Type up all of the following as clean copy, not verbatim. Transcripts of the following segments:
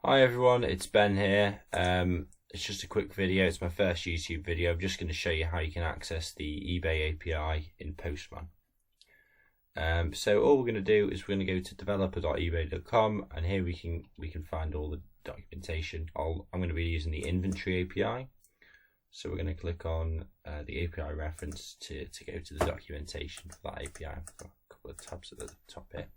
Hi everyone, it's Ben here. It's just a quick video. It's my first YouTube video. I'm just going to show you how you can access the eBay API in Postman. So all we're going to do is we're going to go to developer.ebay.com, and here we can find all the documentation. I'm going to be using the inventory API. So we're going to click on the API reference to go to the documentation for that API. I've got a couple of tabs at the top here.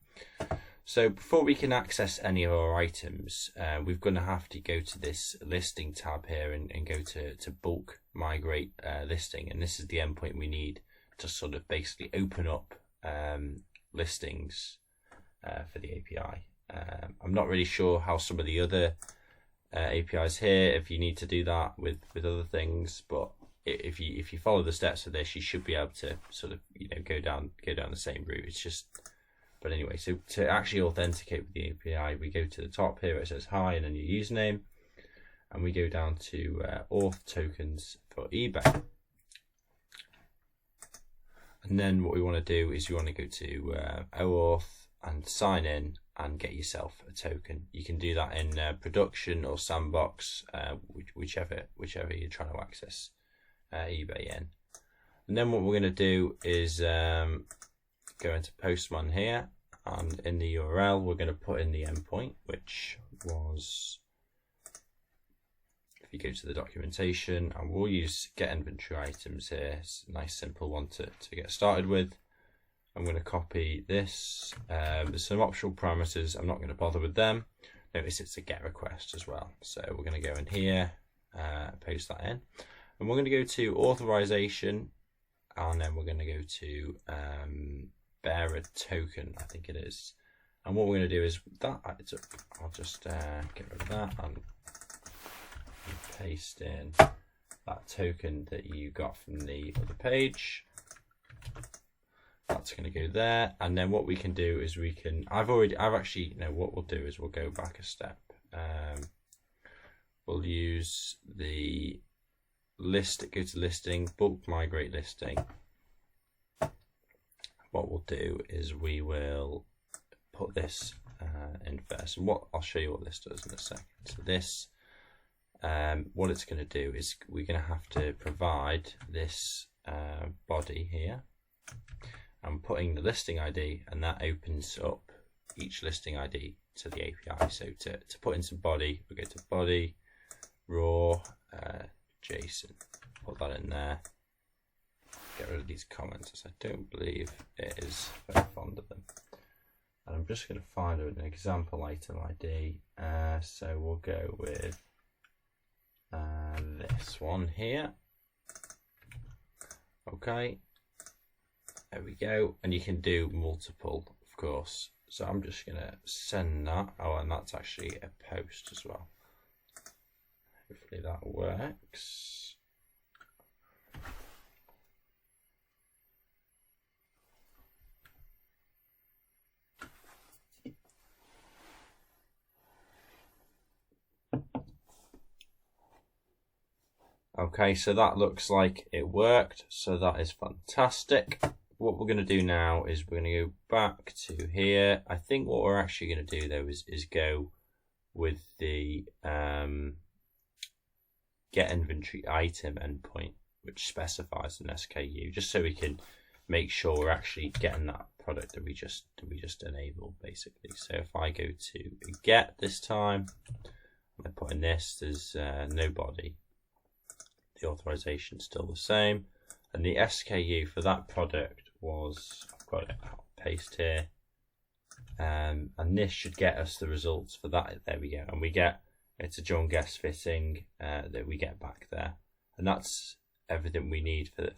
So before we can access any of our items, we're going to have to go to this listing tab here and go to bulk migrate listing. And this is the endpoint we need to sort of basically open up listings for the API. I'm not really sure how some of the other APIs here, if you need to do that with other things, but if you follow the steps for this, you should be able to sort of go down the same route. It's just, but anyway, so to actually authenticate with the API, we go to the top here where it says hi and then your username, and we go down to auth tokens for eBay. And then what we want to do is you want to go to OAuth and sign in and get yourself a token. You can do that in production or sandbox, whichever you're trying to access eBay in. And then what we're going to do is go into Postman here, and in the URL we're going to put in the endpoint, which was, if you go to the documentation, and we'll use get inventory items here. It's a nice simple one to get started with. I'm going to copy this. There's some optional parameters, I'm not going to bother with them. Notice it's a get request as well, so we're going to go in here, paste that in, and we're going to go to authorization, and then we're going to go to bearer token, I think it is. And what we're going to do is that I'll just get rid of that and paste in that token that you got from the other page. That's going to go there, and then what we can do is what we'll do is we'll go back a step. We'll use the go to listing, bulk migrate listing. What we'll do is we will put this in first, and I'll show you what this does in a second. So this, what it's going to do is we're going to have to provide this body here. I'm putting the listing ID, and that opens up each listing ID to the API. So to put in some body, we go to body, raw, JSON, put that in there. Get rid of these comments, as I don't believe it is very fond of them. And I'm just going to find an example item ID. So we'll go with this one here. Okay. There we go, and you can do multiple, of course. So I'm just going to send that. Oh, and that's actually a post as well. Hopefully that works. Okay, so that looks like it worked. So that is fantastic. What we're going to do now is we're going to go back to here. I think what we're actually going to do though is go with the get inventory item endpoint, which specifies an SKU, just so we can make sure we're actually getting that product that we just enabled, basically. So if I go to get this time, I put in this, there's no body. The authorization is still the same, and the SKU for that product was, I've got it, I'll paste here, and this should get us the results for that. There we go, and we get, it's a John Guest fitting that we get back there, and that's everything we need for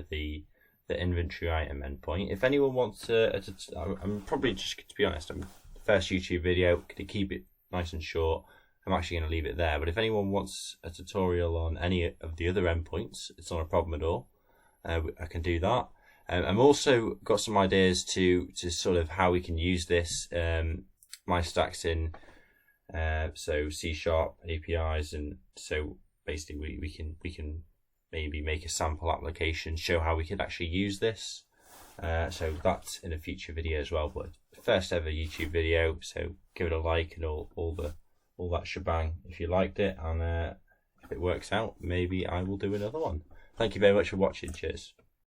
the inventory item endpoint. If anyone wants I'm probably just, to be honest, I'm the first YouTube video, going to keep it nice and short. I'm actually going to leave it there, but if anyone wants a tutorial on any of the other endpoints, it's not a problem at all. I can do that. I'm also got some ideas to sort of how we can use this. My stack's in so C# APIs, and so basically we can maybe make a sample application, show how we could actually use this. So that's in a future video as well. But first ever YouTube video, so give it a like and all all that shebang. If you liked it, and if it works out, maybe I will do another one. Thank you very much for watching. Cheers.